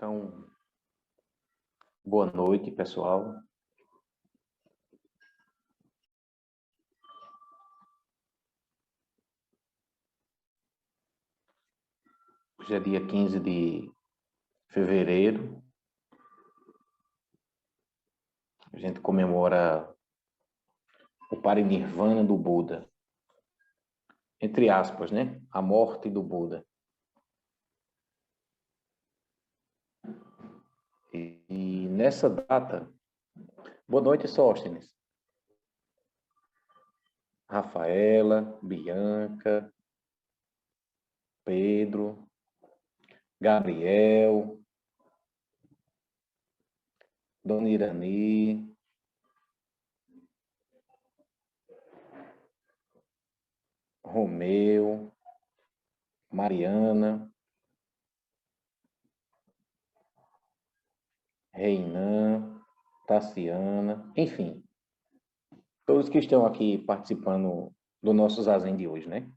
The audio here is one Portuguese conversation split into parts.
Então, boa noite, pessoal. Hoje é dia 15 de fevereiro. A gente comemora o parinirvana do Buda. Entre aspas, né? A morte do Buda. E nessa data... Boa noite, Sóstenes. Rafaela, Bianca, Pedro, Gabriel, Dona Irani, Romeu, Mariana, Reinan, Tassiana, enfim, todos que estão aqui participando do nosso zazen de hoje, né?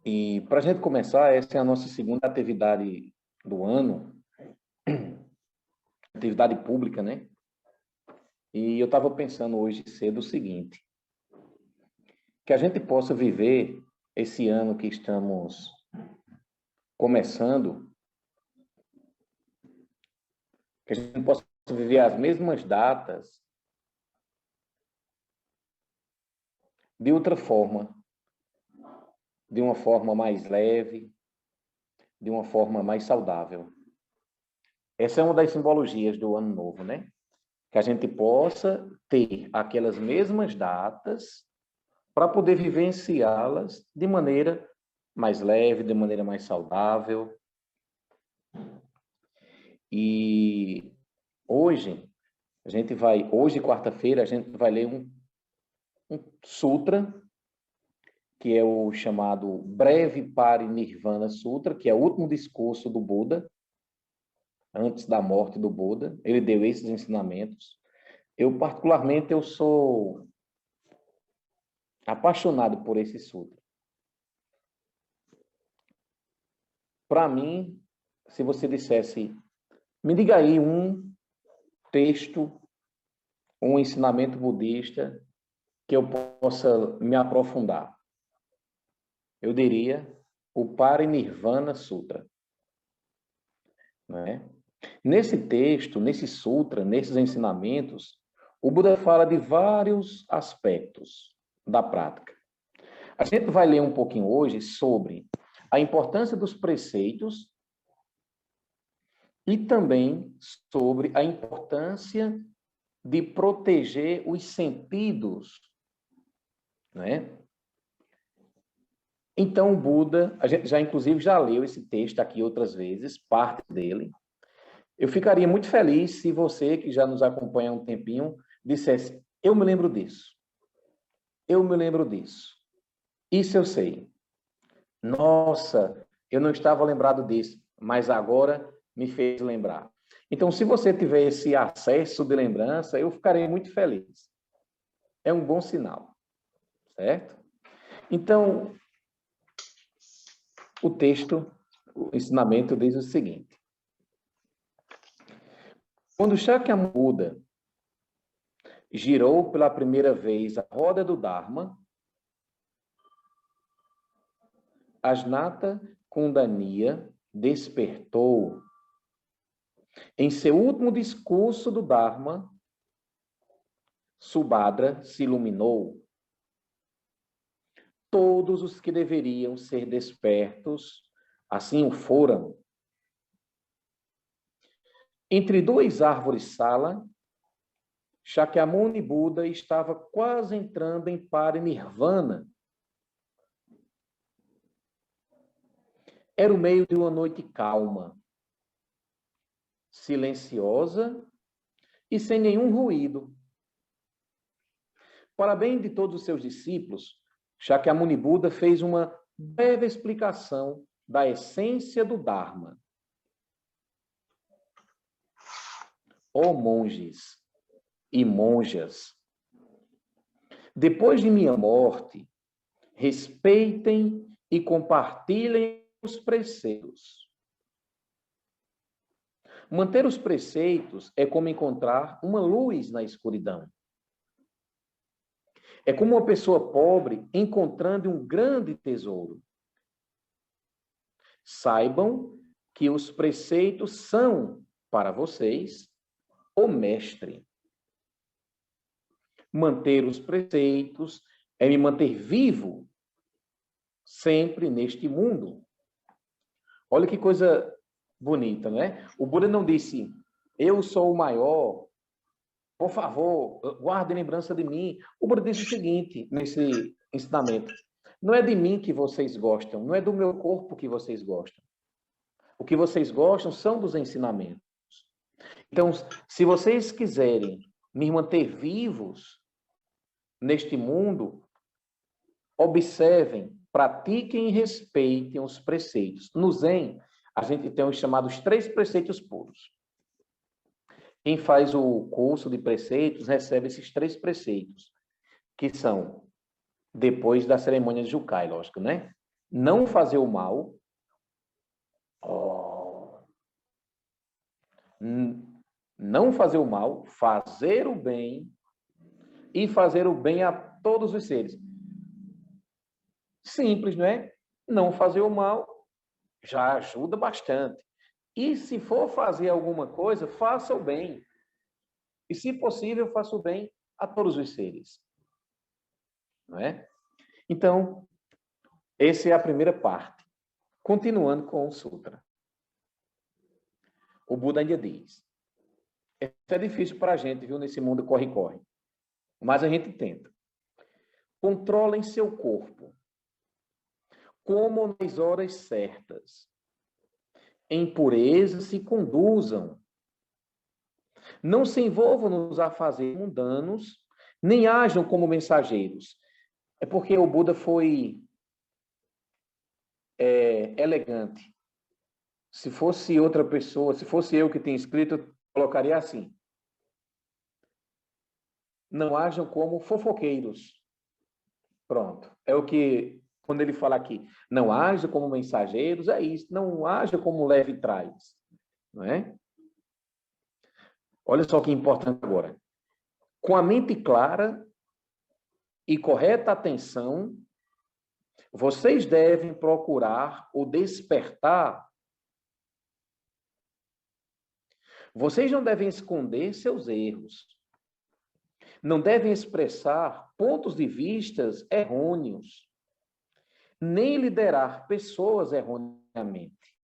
E para a gente começar, essa é a nossa segunda atividade do ano, atividade pública, né? E eu estava pensando hoje cedo o seguinte, que a gente possa viver esse ano que estamos começando, que a gente possa viver as mesmas datas de outra forma, de uma forma mais leve, de uma forma mais saudável. Essa é uma das simbologias do Ano Novo, né? Que a gente possa ter aquelas mesmas datas para poder vivenciá-las de maneira mais leve, de maneira mais saudável. E hoje, quarta-feira, a gente vai ler um sutra, que é o chamado Breve Parinirvana Sutra, que é o último discurso do Buda, antes da morte do Buda. Ele deu esses ensinamentos. Particularmente, eu sou apaixonado por esse sutra. Para mim, se você dissesse, me diga aí um texto, um ensinamento budista que eu possa me aprofundar, eu diria o Parinirvana Sutra. Né? Nesse texto, nesse sutra, nesses ensinamentos, o Buda fala de vários aspectos da prática. A gente vai ler um pouquinho hoje sobre a importância dos preceitos e também sobre a importância de proteger os sentidos, né? Então, o Buda, a gente inclusive já leu esse texto aqui outras vezes, parte dele. Eu ficaria muito feliz se você, que já nos acompanha há um tempinho, dissesse, eu me lembro disso. Eu me lembro disso. Isso eu sei. Nossa, eu não estava lembrado disso, mas agora me fez lembrar. Então, se você tiver esse acesso de lembrança, eu ficarei muito feliz. É um bom sinal, certo? Então, o texto, o ensinamento diz o seguinte. Quando Shakyamuni Buda girou pela primeira vez a roda do Dharma, Ajnata Kundaniya despertou. Em seu último discurso do Dharma, Subhadra se iluminou. Todos os que deveriam ser despertos, assim o foram. Entre duas árvores sala, Shakyamuni Buda estava quase entrando em parinirvana. Era o meio de uma noite calma, silenciosa e sem nenhum ruído. Para bem de todos os seus discípulos, Shakyamuni Buda fez uma breve explicação da essência do Dharma. Ó monges e monjas, depois de minha morte, respeitem e compartilhem os preceitos. Manter os preceitos é como encontrar uma luz na escuridão. É como uma pessoa pobre encontrando um grande tesouro. Saibam que os preceitos são, para vocês, o mestre. Manter os preceitos é me manter vivo sempre neste mundo. Olha que coisa bonita, né? O Buda não disse, eu sou o maior, por favor, guarde lembrança de mim. O Buda disse o seguinte, nesse ensinamento, não é de mim que vocês gostam, não é do meu corpo que vocês gostam. O que vocês gostam são dos ensinamentos. Então, se vocês quiserem me manter vivos neste mundo, observem, pratiquem e respeitem os preceitos. No Zen, a gente tem os chamados 3 preceitos puros. Quem faz o curso de preceitos recebe esses 3 preceitos, que são, depois da cerimônia de Jukai, lógico, né? Não fazer o mal. Não fazer o mal, fazer o bem e fazer o bem a todos os seres. Simples, não é? Não fazer o mal já ajuda bastante. E se for fazer alguma coisa, faça o bem. E se possível, faça o bem a todos os seres. Não é? Então, essa é a primeira parte. Continuando com o Sutra. O Buda ainda diz, isso é difícil para a gente, viu, nesse mundo corre-corre. Mas a gente tenta. Controlem seu corpo. Comam nas horas certas. Em pureza se conduzam. Não se envolvam nos afazeres mundanos, nem ajam como mensageiros. É porque o Buda foi elegante. Se fosse outra pessoa, se fosse eu que tinha escrito, eu colocaria assim. Não ajam como fofoqueiros. Pronto. É o que, quando ele fala aqui, não haja como mensageiros, é isso. Não haja como leve trás. Não é? Olha só que importante agora. Com a mente clara e correta atenção, vocês devem procurar o despertar. Vocês não devem esconder seus erros. Não devem expressar pontos de vistas errôneos, nem liderar pessoas erroneamente.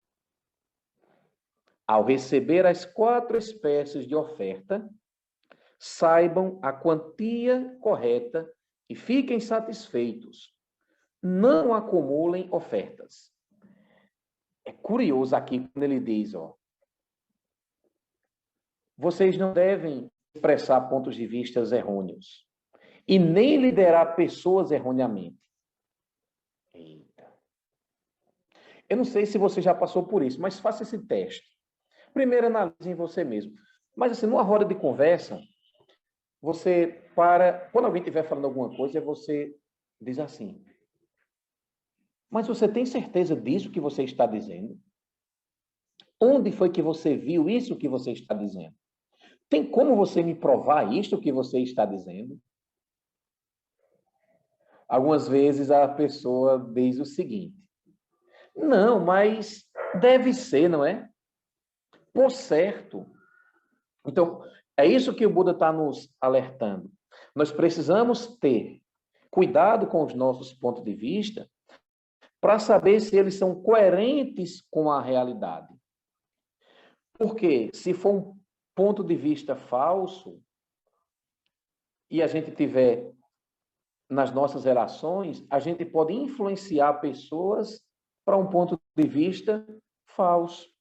Ao receber as 4 espécies de oferta, saibam a quantia correta e fiquem satisfeitos. Não acumulem ofertas. É curioso aqui quando ele diz, vocês não devem expressar pontos de vista errôneos e nem liderar pessoas erroneamente. Eita. Eu não sei se você já passou por isso, mas faça esse teste. Primeiro, analise em você mesmo. Mas, assim, numa roda de conversa, você para... Quando alguém estiver falando alguma coisa, você diz assim, mas você tem certeza disso que você está dizendo? Onde foi que você viu isso que você está dizendo? Tem como você me provar isto que você está dizendo? Algumas vezes a pessoa diz o seguinte, não, mas deve ser, não é? Por certo. Então, é isso que o Buda está nos alertando. Nós precisamos ter cuidado com os nossos pontos de vista para saber se eles são coerentes com a realidade. Porque se for um ponto de vista falso e a gente tiver nas nossas relações, a gente pode influenciar pessoas para um ponto de vista falso,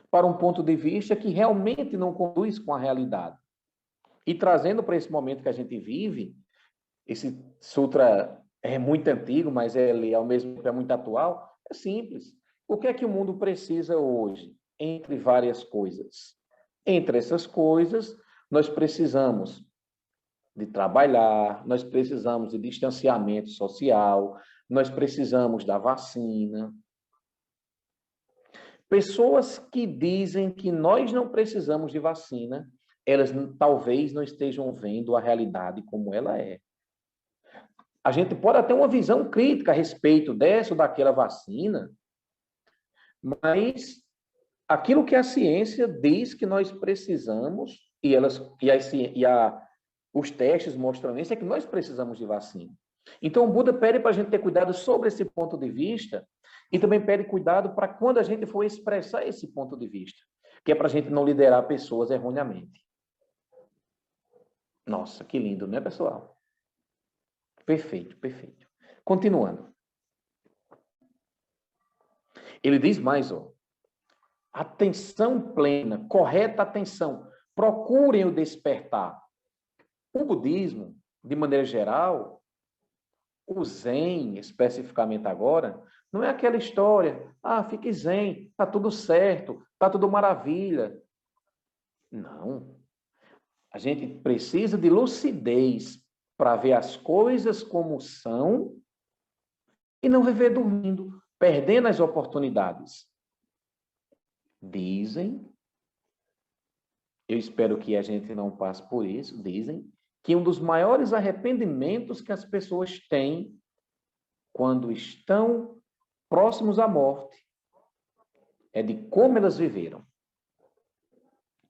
para um ponto de vista que realmente não conduz com a realidade. E trazendo para esse momento que a gente vive, esse sutra é muito antigo, mas ele ao mesmo tempo é muito atual, é simples. O que é que o mundo precisa hoje? Entre várias coisas. Entre essas coisas, nós precisamos de trabalhar, nós precisamos de distanciamento social, nós precisamos da vacina. Pessoas que dizem que nós não precisamos de vacina, elas talvez não estejam vendo a realidade como ela é. A gente pode ter uma visão crítica a respeito dessa ou daquela vacina, mas aquilo que a ciência diz que nós precisamos, os testes mostram isso, é que nós precisamos de vacina. Então, o Buda pede para a gente ter cuidado sobre esse ponto de vista e também pede cuidado para quando a gente for expressar esse ponto de vista, que é para a gente não liderar pessoas erroneamente. Nossa, que lindo, né, pessoal? Perfeito, perfeito. Continuando. Ele diz mais, ó. Atenção plena, correta atenção. Procurem o despertar. O budismo, de maneira geral, o Zen, especificamente agora, não é aquela história, fique zen, tá tudo certo, tá tudo maravilha. Não. A gente precisa de lucidez para ver as coisas como são e não viver dormindo, perdendo as oportunidades. Dizem, eu espero que a gente não passe por isso, dizem que um dos maiores arrependimentos que as pessoas têm quando estão próximos à morte é de como elas viveram.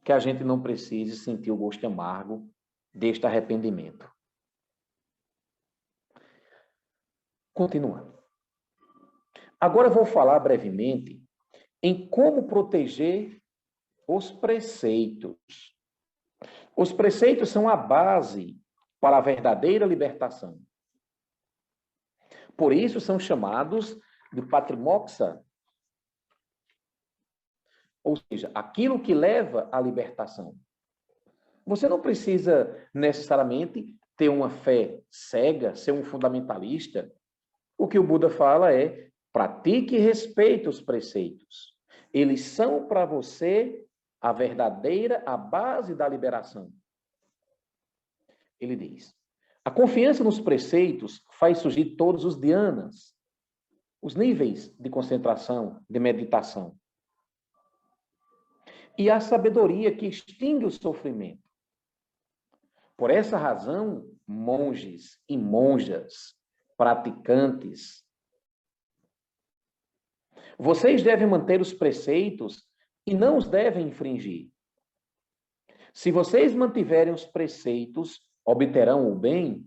Que a gente não precise sentir o gosto amargo deste arrependimento. Continuando. Agora eu vou falar brevemente em como proteger os preceitos. Os preceitos são a base para a verdadeira libertação. Por isso são chamados de patrimóxa, ou seja, aquilo que leva à libertação. Você não precisa necessariamente ter uma fé cega, ser um fundamentalista. O que o Buda fala é: pratique e respeite os preceitos. Eles são para você a base da liberação. Ele diz: a confiança nos preceitos faz surgir todos os dhyanas, os níveis de concentração, de meditação. E a sabedoria que extingue o sofrimento. Por essa razão, monges e monjas, praticantes, vocês devem manter os preceitos e não os devem infringir. Se vocês mantiverem os preceitos, obterão o bem.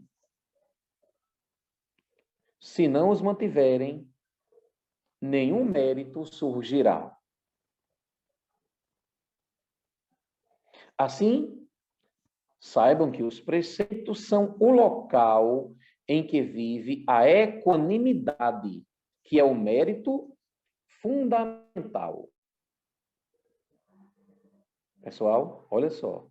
Se não os mantiverem, nenhum mérito surgirá. Assim, saibam que os preceitos são o local em que vive a equanimidade, que é o mérito fundamental. Pessoal, olha só.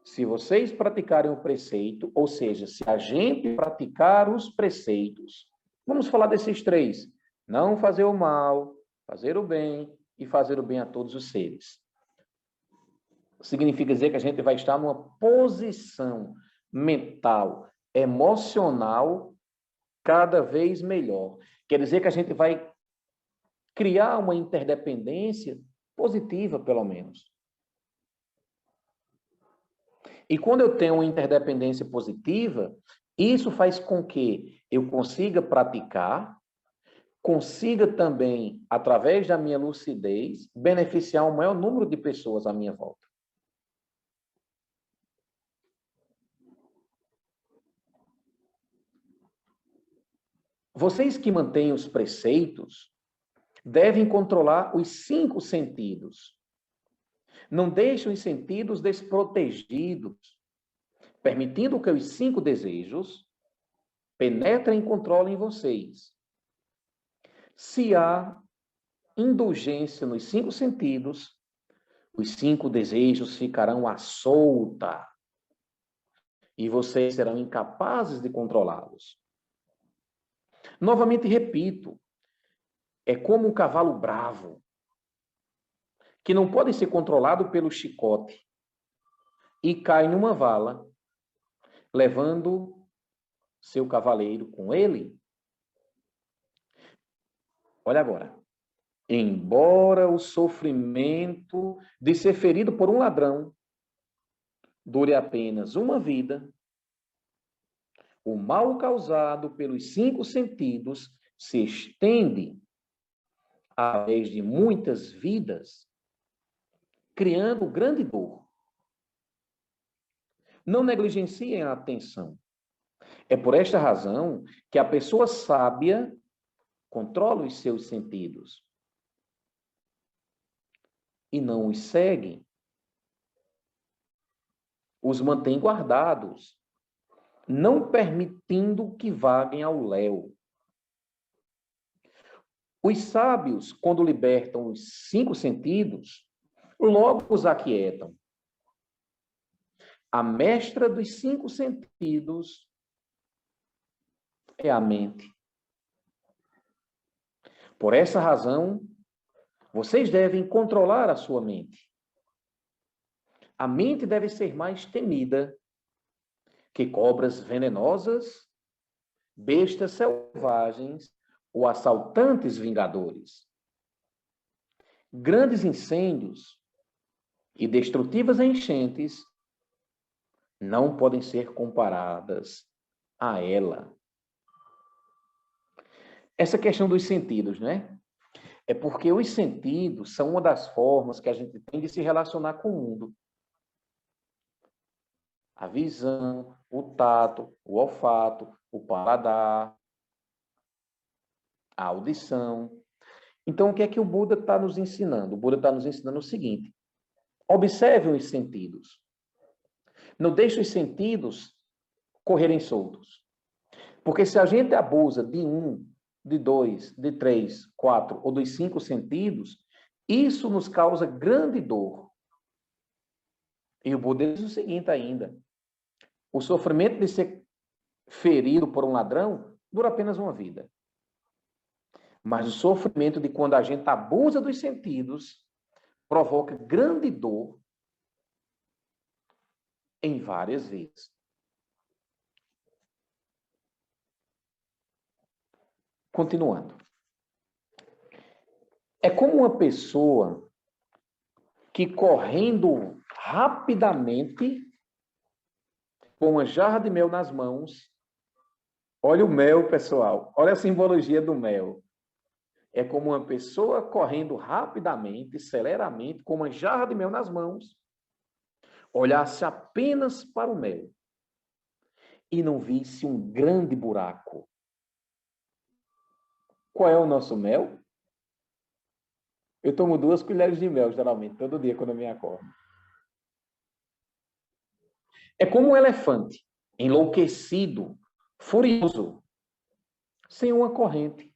Se vocês praticarem o preceito, ou seja, se a gente praticar os preceitos, vamos falar desses três: não fazer o mal, fazer o bem e fazer o bem a todos os seres. Significa dizer que a gente vai estar numa posição mental, emocional, cada vez melhor. Quer dizer que a gente vai criar uma interdependência positiva, pelo menos. E quando eu tenho uma interdependência positiva, isso faz com que eu consiga praticar, consiga também, através da minha lucidez, beneficiar o maior número de pessoas à minha volta. Vocês que mantêm os preceitos devem controlar os 5 sentidos. Não deixem os sentidos desprotegidos, permitindo que os 5 desejos penetrem e controlem vocês. Se há indulgência nos 5 sentidos, os 5 desejos ficarão à solta e vocês serão incapazes de controlá-los. Novamente repito, é como um cavalo bravo, que não pode ser controlado pelo chicote e cai numa vala. levando seu cavaleiro com ele. Olha agora. Embora o sofrimento de ser ferido por um ladrão dure apenas uma vida, o mal causado pelos 5 sentidos se estende através de muitas vidas, criando grande dor. Não negligenciem a atenção. É por esta razão que a pessoa sábia controla os seus sentidos e não os segue. Os mantém guardados, não permitindo que vaguem ao léu. Os sábios, quando libertam os 5 sentidos, logo os aquietam. A mestra dos 5 sentidos é a mente. Por essa razão, vocês devem controlar a sua mente. A mente deve ser mais temida que cobras venenosas, bestas selvagens ou assaltantes vingadores. Grandes incêndios e destrutivas enchentes não podem ser comparadas a ela. Essa questão dos sentidos, né? É porque os sentidos são uma das formas que a gente tem de se relacionar com o mundo. A visão, o tato, o olfato, o paladar, a audição. Então, o que é que o Buda está nos ensinando? O Buda está nos ensinando o seguinte: observe os sentidos. Não deixe os sentidos correrem soltos. Porque se a gente abusa de 1, de 2, de 3, 4 ou dos 5 sentidos, isso nos causa grande dor. E o Buda diz o seguinte ainda: o sofrimento de ser ferido por um ladrão dura apenas uma vida. Mas o sofrimento de quando a gente abusa dos sentidos provoca grande dor em várias vezes. Continuando. É como uma pessoa que correndo rapidamente com uma jarra de mel nas mãos. Olha o mel, pessoal. Olha a simbologia do mel. É como uma pessoa correndo rapidamente, celeramente, com uma jarra de mel nas mãos, olhasse apenas para o mel e não visse um grande buraco. Qual é o nosso mel? Eu tomo 2 colheres de mel, geralmente, todo dia, quando eu me acordo. É como um elefante, enlouquecido, furioso, sem uma corrente.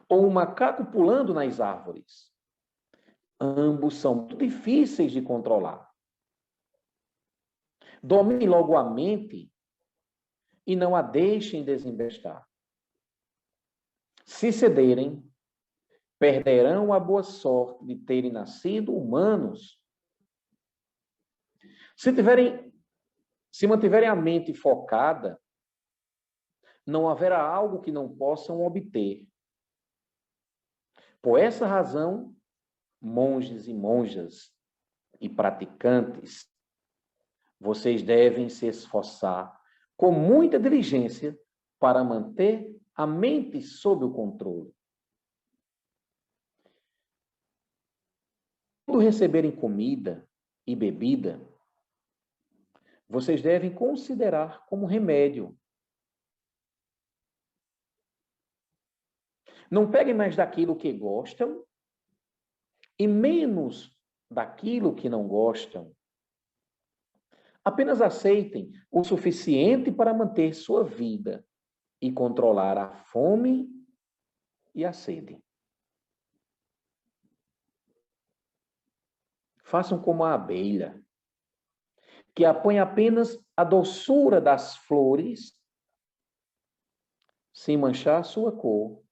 Ou um macaco pulando nas árvores. Ambos são muito difíceis de controlar. Domine logo a mente e não a deixem desembestar. Se cederem, perderão a boa sorte de terem nascido humanos. Se mantiverem a mente focada, não haverá algo que não possam obter. Por essa razão, monges e monjas e praticantes, vocês devem se esforçar com muita diligência para manter a mente sob o controle. Quando receberem comida e bebida, vocês devem considerar como remédio. Não peguem mais daquilo que gostam e menos daquilo que não gostam. Apenas aceitem o suficiente para manter sua vida e controlar a fome e a sede. Façam como a abelha, que apanha apenas a doçura das flores, sem manchar sua cor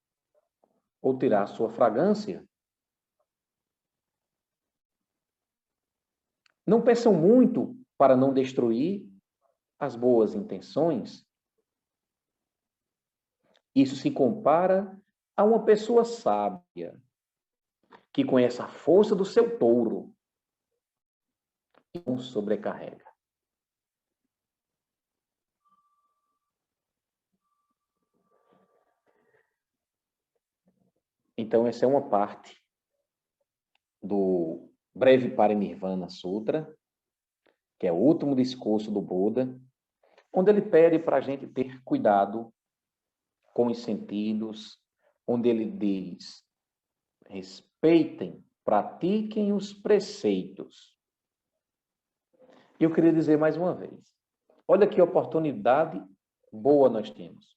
ou tirar sua fragrância. Não peçam muito para não destruir as boas intenções, isso se compara a uma pessoa sábia, que conhece a força do seu touro e não sobrecarrega. Então, essa é uma parte do Breve Parinirvana Sutra, que é o último discurso do Buda, onde ele pede para a gente ter cuidado com os sentidos, onde ele diz: respeitem, pratiquem os preceitos. E eu queria dizer mais uma vez, olha que oportunidade boa nós temos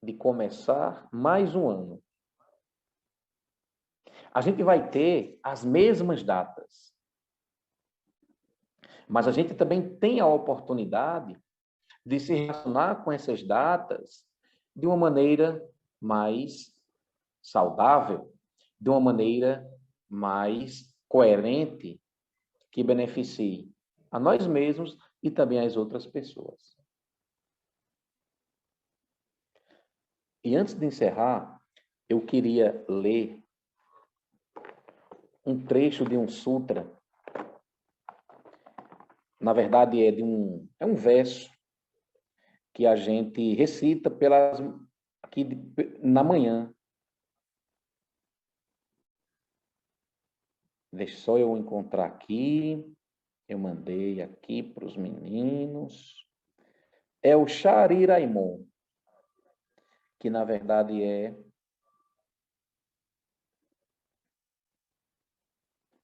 de começar mais um ano. A gente vai ter as mesmas datas, mas a gente também tem a oportunidade de se relacionar com essas datas de uma maneira mais saudável, de uma maneira mais coerente, que beneficie a nós mesmos e também as outras pessoas. E antes de encerrar, eu queria ler um trecho de um sutra. Na verdade, é um verso que a gente recita aqui na manhã. Deixa só eu encontrar aqui. Eu mandei aqui para os meninos. É o Chariraimon, que na verdade é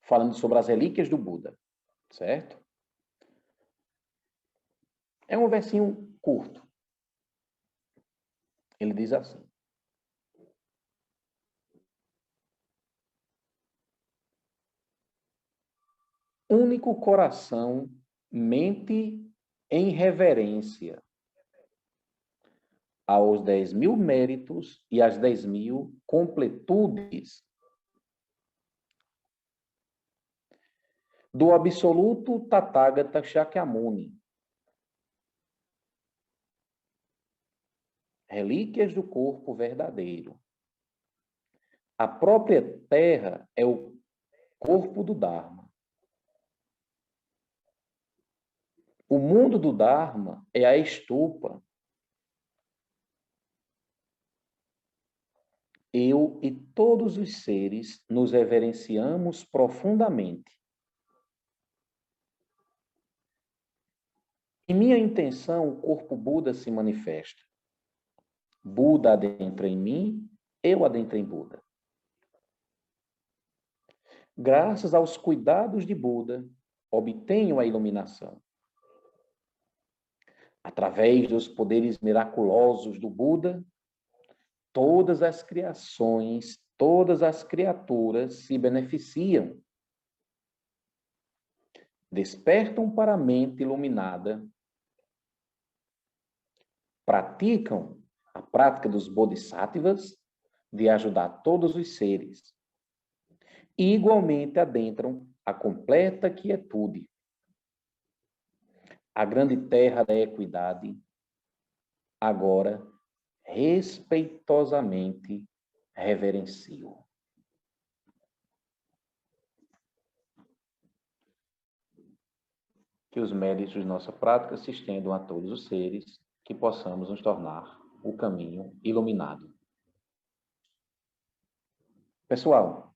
falando sobre as relíquias do Buda, certo? É um versinho curto. Ele diz assim: único coração mente em reverência aos 10.000 méritos e às 10.000 completudes do absoluto Tathagata Shakyamuni, relíquias do corpo verdadeiro. A própria terra é o corpo do Dharma. O mundo do Dharma é a estupa. Eu e todos os seres nos reverenciamos profundamente. Em minha intenção, o corpo Buda se manifesta. Buda adentra em mim, eu adentro em Buda. Graças aos cuidados de Buda, obtenho a iluminação. Através dos poderes miraculosos do Buda, todas as criações, todas as criaturas se beneficiam. Despertam para a mente iluminada, praticam a prática dos bodhisattvas de ajudar todos os seres. E igualmente adentram a completa quietude, a grande terra da equidade, agora respeitosamente reverencio. Que os méritos de nossa prática se estendam a todos os seres, que possamos nos tornar o caminho iluminado. Pessoal,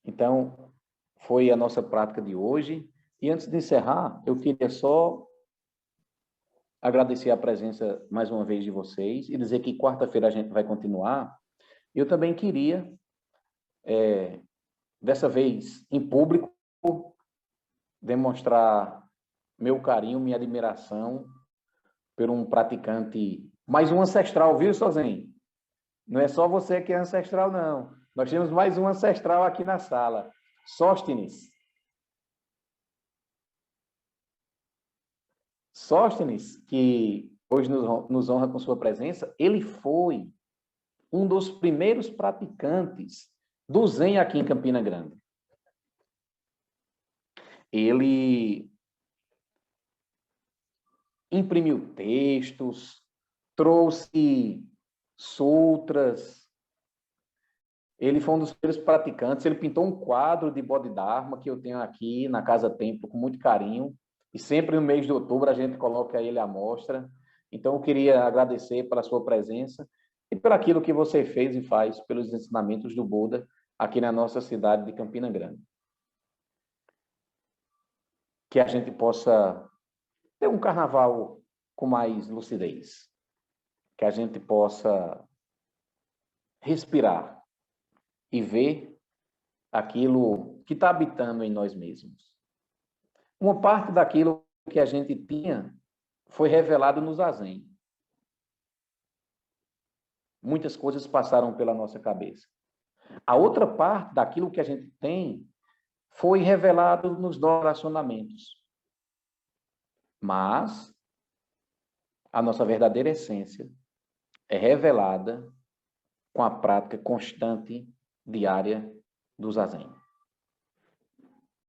então, foi a nossa prática de hoje. E antes de encerrar, eu queria só agradecer a presença mais uma vez de vocês e dizer que quarta-feira a gente vai continuar. Eu também queria, dessa vez em público, demonstrar meu carinho, minha admiração por um praticante, mais um ancestral, viu, Sozen? Não é só você que é ancestral, não. Nós temos mais um ancestral aqui na sala, Sóstenes. Sóstenes, que hoje nos honra com sua presença, ele foi um dos primeiros praticantes do Zen aqui em Campina Grande. Ele imprimiu textos, trouxe sutras. Ele foi um dos primeiros praticantes. Ele pintou um quadro de Bodhidharma que eu tenho aqui na Casa Templo com muito carinho. E sempre no mês de outubro a gente coloca ele à mostra. Então, eu queria agradecer pela sua presença e por aquilo que você fez e faz pelos ensinamentos do Buda aqui na nossa cidade de Campina Grande. Que a gente possa ter um carnaval com mais lucidez. Que a gente possa respirar e ver aquilo que está habitando em nós mesmos. Uma parte daquilo que a gente tinha foi revelado no Zazen. Muitas coisas passaram pela nossa cabeça. A outra parte daquilo que a gente tem foi revelado nos relacionamentos. Mas a nossa verdadeira essência é revelada com a prática constante, diária do Zazen.